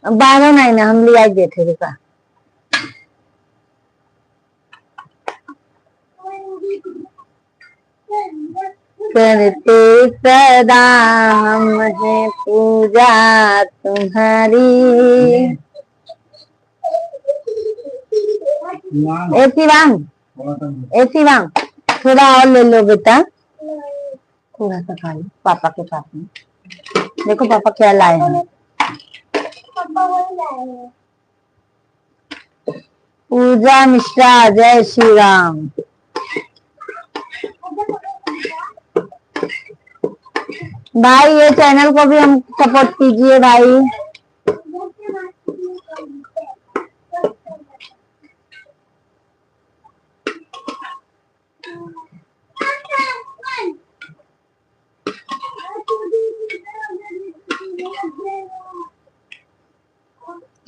बारह नहीं ना हम ले आए थे रुका। करते सदा हम है पूजा तुम्हारी। ऐसी वांग, ऐसी वांग थोड़ा और ले लो बेटा, थोड़ा सा खा लो पापा के साथ में। देखो पापा क्या लाए हैं। पूजा मिश्रा, जय श्री राम। भाई ये चैनल को भी हम सपोर्ट कीजिए भाई।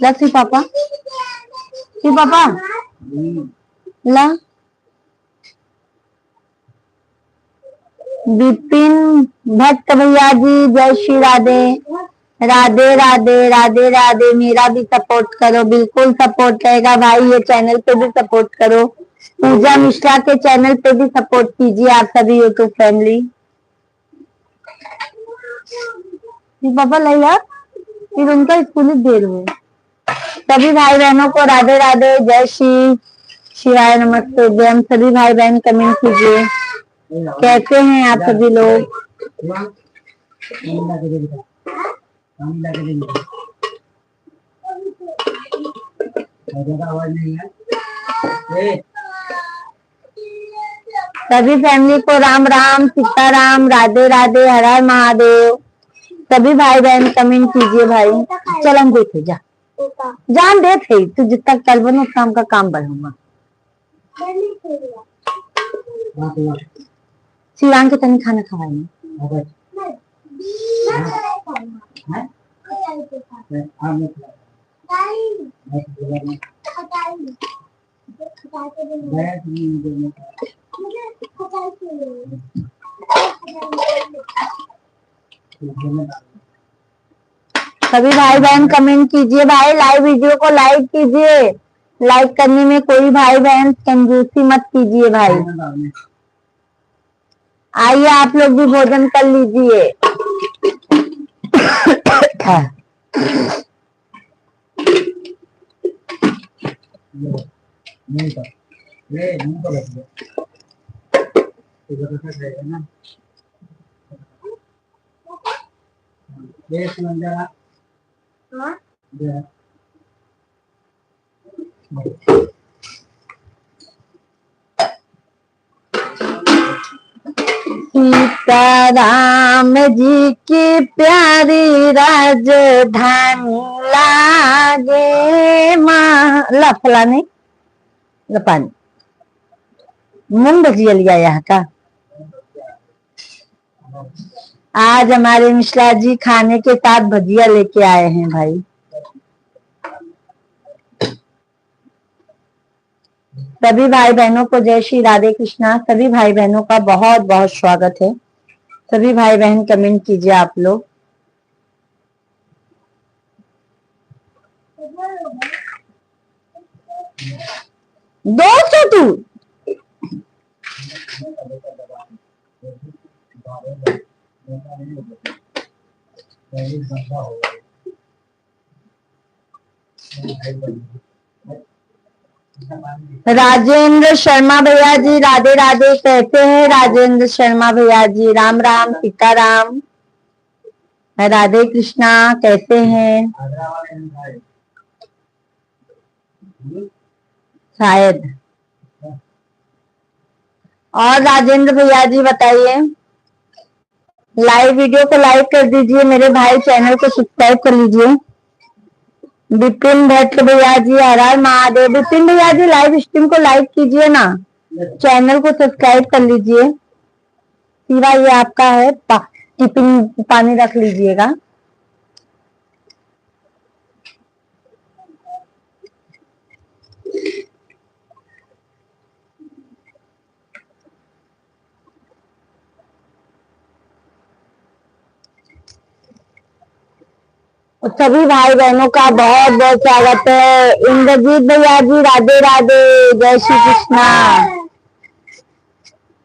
लस्सी पापा, सी पापा ला। विपिन भट्ट भैया जी जय श्री राधे। राधे राधे राधे राधे। मेरा भी सपोर्ट करो, बिल्कुल सपोर्ट रहेगा भाई। ये चैनल पे भी सपोर्ट करो, पूजा मिश्रा के चैनल पे भी सपोर्ट कीजिए आप सभी यूट्यूब फैमिली। पापा लाइया फिर उनका स्कूल देर हुए। सभी भाई बहनों को राधे राधे, जय श्री शिवाय, नमस्ते जय। सभी भाई बहन कमेंट कीजिए, कैसे हैं आप सभी लोग। सभी फैमिली को राम राम सीताराम, राधे राधे, हर हर महादेव। सभी भाई बहन कमेंट कीजिए भाई। चल हम देखे जा, जान देखे तू जितना कल बनो शाम का काम बढ़ूंगा। शिवांग के तनी खाना खवाई सभी भाई बहन कमेंट कीजिए भाई, लाइव वीडियो को लाइक कीजिए। लाइक करने में कोई भाई बहन कंजूसी मत कीजिए भाई। आइए आप लोग भी भोजन कर लीजिए। सीताराम जी की प्यारी राजधानी लागे माँ लफला नहीं लपानी मूंग भजिया लिया यहाँ का। आज हमारे मिश्रा जी खाने के साथ भजिया लेके आए हैं भाई। सभी भाई बहनों को जय श्री राधे कृष्णा। सभी भाई बहनों का बहुत बहुत स्वागत है। सभी भाई बहन कमेंट कीजिए आप लोग। दो छोटू राजेंद्र शर्मा भैया जी राधे राधे, कैसे हैं राजेंद्र शर्मा भैया जी? राम राम सीताराम, राधे कृष्णा, कैसे हैं? शायद। और राजेंद्र भैया जी बताइए। लाइव वीडियो को लाइक कर दीजिए मेरे भाई, चैनल को सब्सक्राइब कर लीजिए। विपिन भट्ट भैया जी हर हर महादेव। विपिन भैया जी लाइव स्ट्रीम को लाइक कीजिए ना, चैनल को सब्सक्राइब कर लीजिए। सीवा ये आपका है, टिफिन पानी रख लीजिएगा। सभी भाई बहनों का बहुत बहुत स्वागत है। इंद्रजीत भैया जी राधे राधे, जय श्री कृष्णा,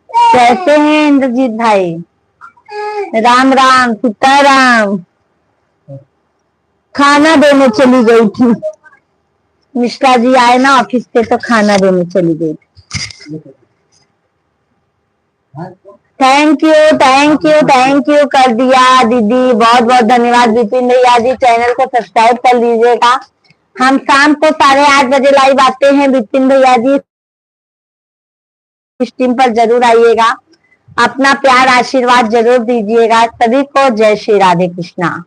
कैसे हैं इंद्रजीत भाई? राम राम सीताराम। खाना देने चली गई थी, मिश्रा जी आए ना ऑफिस से तो खाना देने चली गई। थैंक यू कर दिया दीदी, बहुत बहुत धन्यवाद। विपिन भैया जी चैनल को सब्सक्राइब कर लीजिएगा। हम शाम को 8:30 बजे लाइव आते हैं। विपिन भैया जी स्ट्रीम पर जरूर आइएगा, अपना प्यार आशीर्वाद जरूर दीजिएगा। सभी को जय श्री राधे कृष्णा।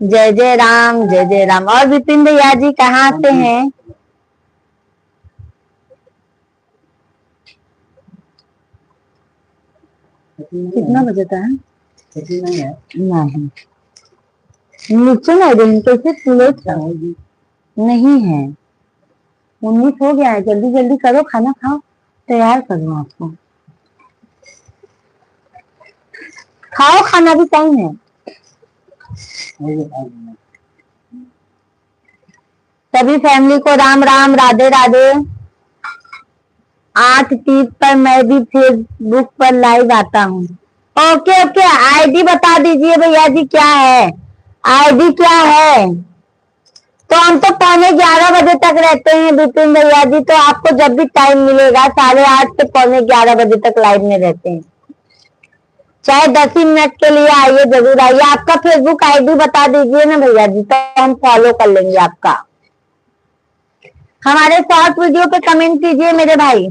जय जय राम, जय जय राम। और विपिन भैया जी कहाँ से हैं? कितना बजे का है? नहीं नीचे नहीं देंगे, कैसे लेट नहीं है। 19 हो गया है, जल्दी जल्दी करो, खाना खाओ, तैयार करो आपको। खाओ, खाना भी टाइम है। सभी फैमिली को राम राम राधे राधे। 8:30 पर मैं भी फेसबुक पर लाइव आता हूँ। ओके ओके, आईडी बता दीजिए भैया जी, क्या है आईडी, क्या है? तो हम तो 11:15 बजे तक रहते हैं विपिन भैया जी, तो आपको जब भी टाइम मिलेगा 8:30 से 11:15 बजे तक लाइव में रहते हैं। चाहे 10 ही मिनट के लिए आइए, जरूर आइए। आपका फेसबुक आईडी बता दीजिए ना भैया जी, तो हम फॉलो कर लेंगे आपका। हमारे शॉर्ट वीडियो पे कमेंट कीजिए मेरे भाई।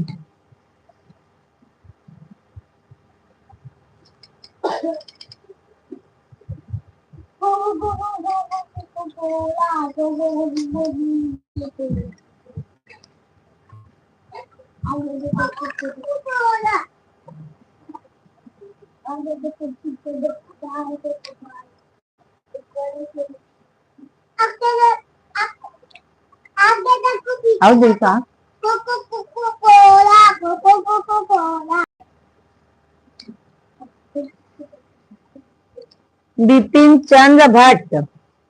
और देखा बिपिन चंद्र भट्ट,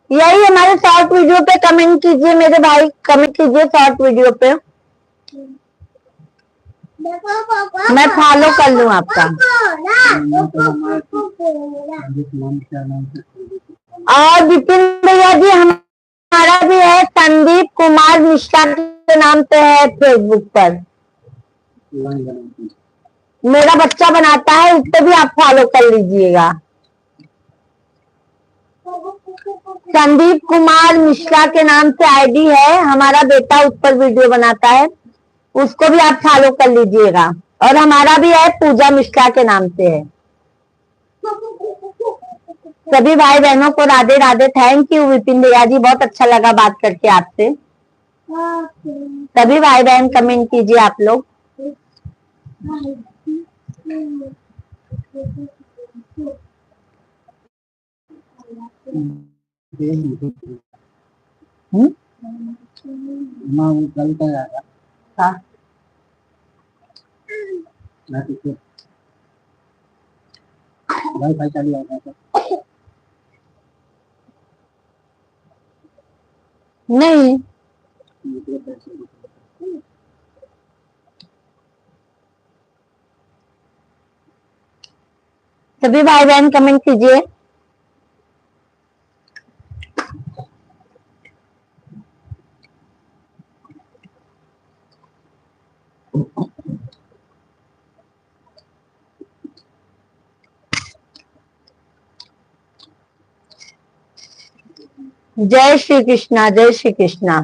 यही हमारे शॉर्ट वीडियो पे कमेंट कीजिए मेरे भाई, कमेंट कीजिए शॉर्ट वीडियो पे, मैं फॉलो कर लूँ आपका। और विपिन भैया जी हमारा भी है, संदीप कुमार मिश्रा के नाम पे है फेसबुक पर, मेरा बच्चा बनाता है, उसको भी आप फॉलो कर लीजिएगा। संदीप कुमार मिश्रा के नाम से आईडी है, हमारा बेटा उस पर वीडियो बनाता है, उसको भी आप फॉलो कर लीजिएगा। और हमारा भी है, पूजा मिश्रा के नाम से है। सभी भाई बहनों को राधे राधे। थैंक यू विपिन भैया जी, बहुत अच्छा लगा बात करके आपसे। सभी भाई बहन कमेंट कीजिए आप लोग। कल का हाँ वाईफाई चालू है नहीं, सभी भाई बहन कमेंट कीजिए। जय श्री कृष्णा, जय श्री कृष्णा।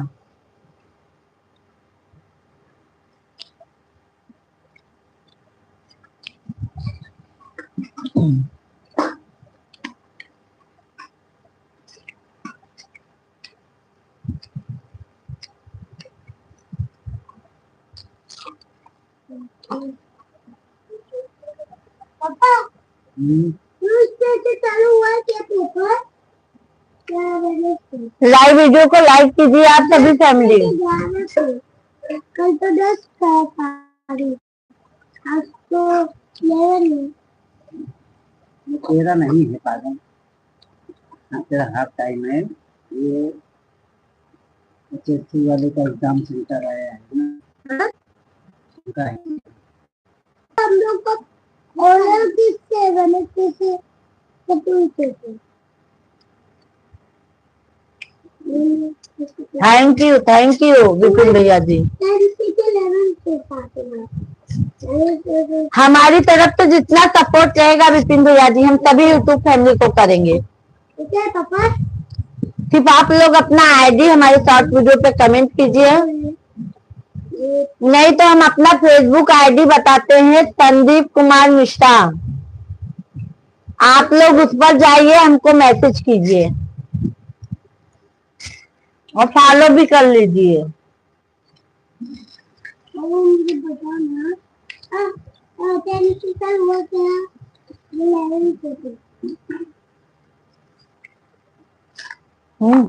पापा चालू हुआ है क्या पेपर? लाइव वीडियो को लाइक कीजिए आप सभी फैमिली। कल तो 10 तारीख, आज तो 11 तेरा नहीं है पागल, तेरा हाफ टाइम है। ये एचएससी वाले का एग्जाम सेंटर आया है ना, हम लोग को ऑर्डर किससे बनते से कटुते से। थैंक यू विपिन भैया जी। हमारी तरफ तो जितना सपोर्ट रहेगा विपिन भैया जी, हम सभी यूट्यूब फैमिली को करेंगे। पापा सिर्फ आप लोग अपना आईडी हमारे शॉर्ट वीडियो पे कमेंट कीजिए, नहीं तो हम अपना फेसबुक आईडी बताते हैं, संदीप कुमार मिश्रा। आप लोग उस पर जाइए, हमको मैसेज कीजिए और फॉलो भी कर लीजिए। मुझे बताना हुआ क्या? हम्म।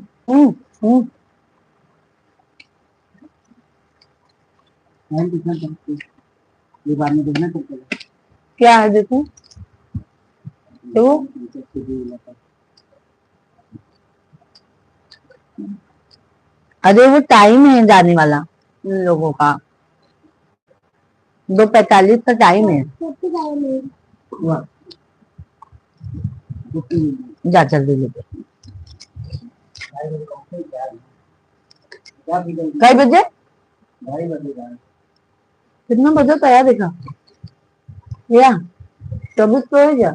ये बाद में देखना पड़ता है। क्या है देखो तो अरे वो टाइम है जाने वाला उन लोगों का, 2:45 का टाइम है। जा जल्दी लेके। कई बजे? कितना बजे तो आया देखा या 24 तो है क्या?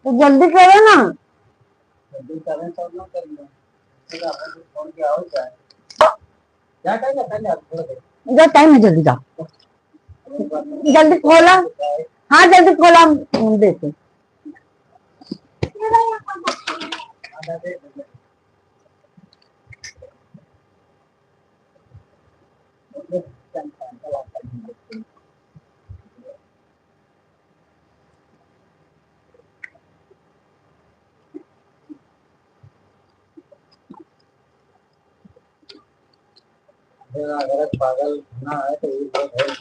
तो जल्दी करो ना। जो टाइम है जल्दी जाओ, जल्दी खोला। हाँ जल्दी खोला, हम देते। अगर पागल ना है तो ये बहुत है।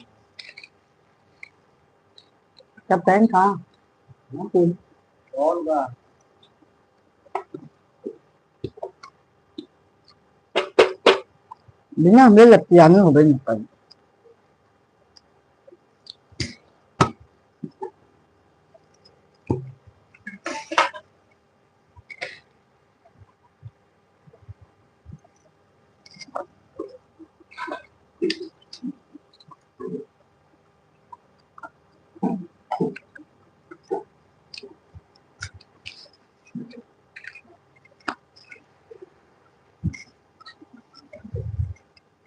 सब पैन कहाँ कौन का बिना हमें लगती है हो गई निकल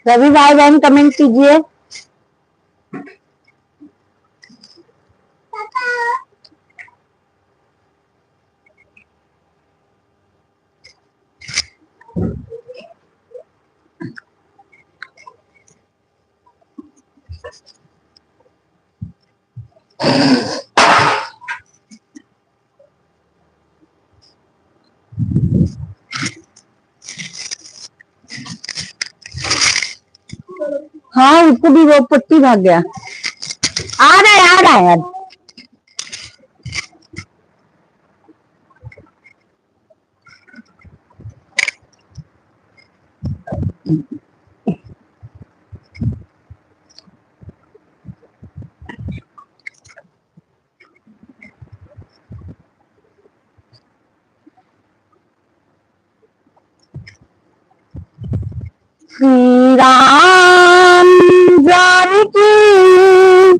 सभी भाई बहन कमेंट कीजिए। हाँ उसको भी वो पट्टी भाग गया। आ रहा है यार। श्री राम जानकी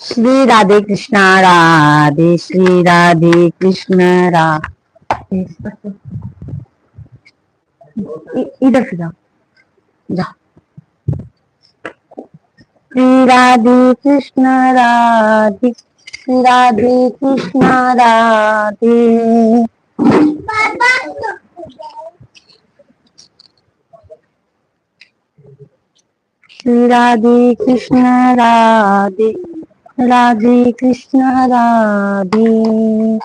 श्री राधे कृष्णा राधे श्री राधे कृष्ण राधे इधर से जाओ जा श्री राधे कृष्ण राधे श्री राधे कृष्ण राधे श्री राधे कृष्ण राधे राधे कृष्ण राधे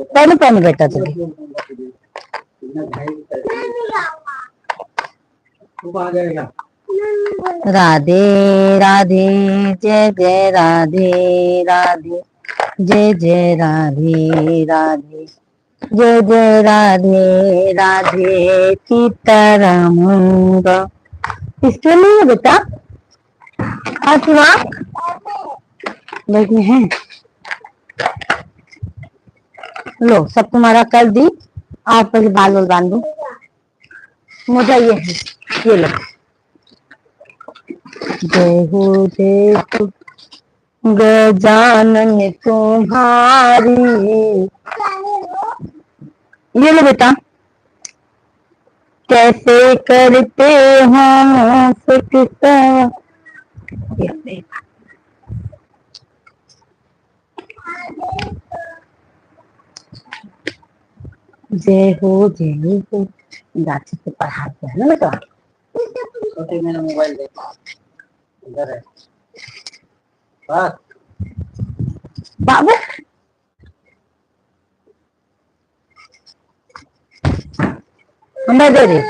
पहले पहले बेटा तुझे तू आ जाएगा राधे राधे जय जय राधे राधे जय जय राधे राधे जय जय राधे राधे सीताराम इसके लिए बेटा आज वहाँ लगे हैं लो सब तुम्हारा कर दी। आप पहले बाल वाल बांधो मुझे ये है ये लो जय हो गजानन तुम्हारी ये लो बेटा कैसे करते हैं सकता जय हो गाची से पढ़ाते हैं ना बेटा छोटे मैंने मोबाइल देखा इधर है बस बाबू मैं दे रही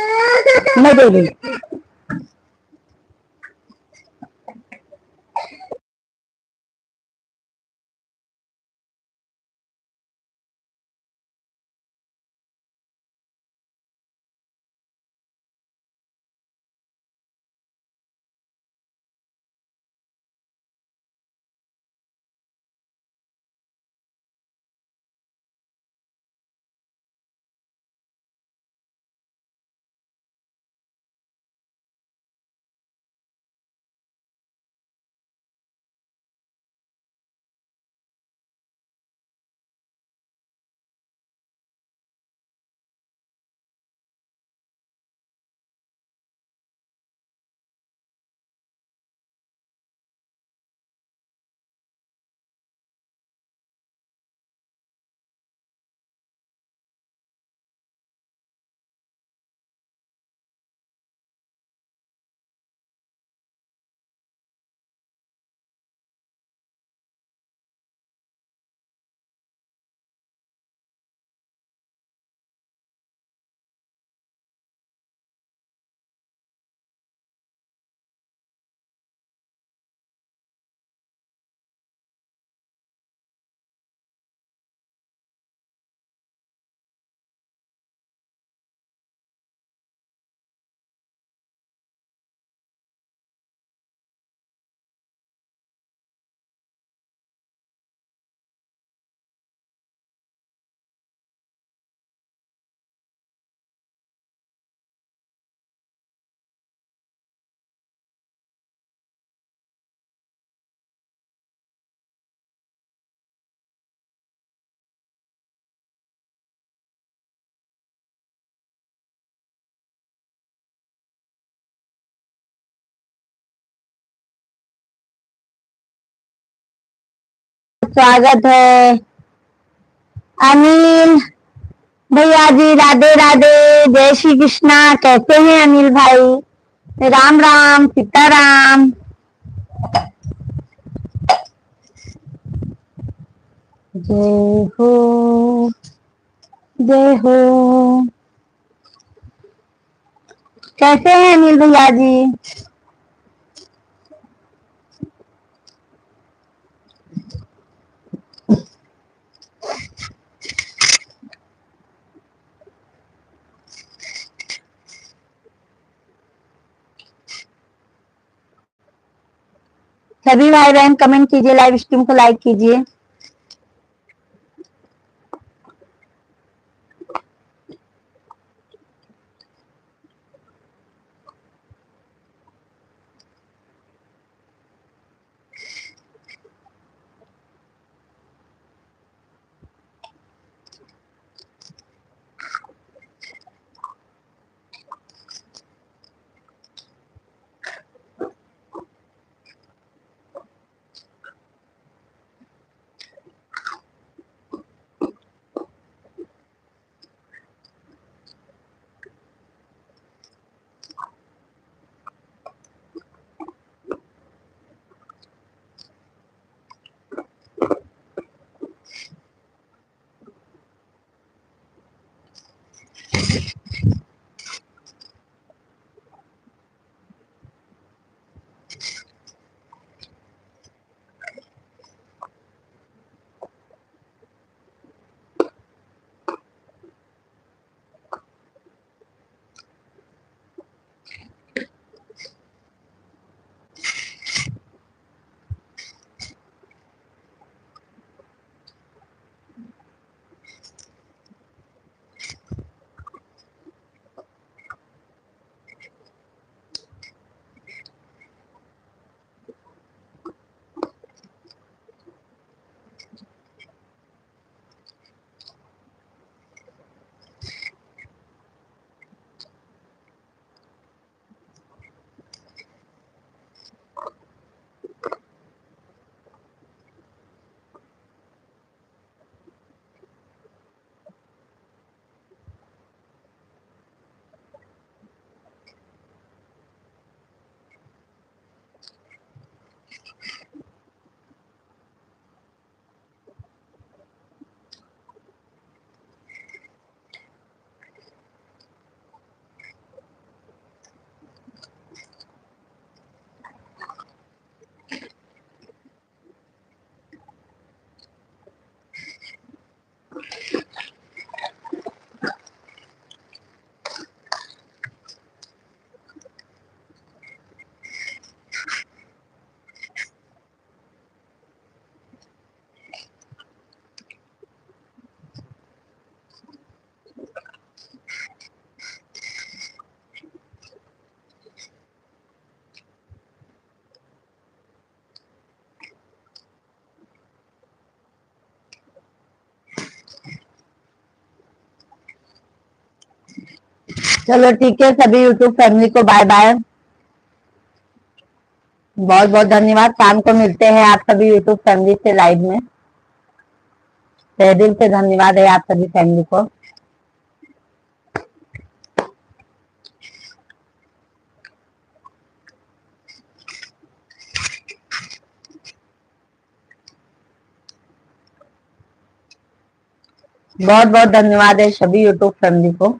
स्वागत है। अनिल भैया जी राधे राधे, जय श्री कृष्णा। कैसे हैं अनिल भाई? राम राम सीताराम। जय हो जय हो। कैसे हैं अनिल भैया जी? सभी भाई बहन कमेंट कीजिए, लाइव स्ट्रीम को लाइक कीजिए। चलो ठीक है, सभी यूट्यूब फैमिली को बाय बाय। बहुत बहुत धन्यवाद। शाम को मिलते हैं आप सभी यूट्यूब फैमिली से लाइव में। तहे दिल से धन्यवाद है आप सभी फैमिली को। बहुत बहुत धन्यवाद है सभी यूट्यूब फैमिली को।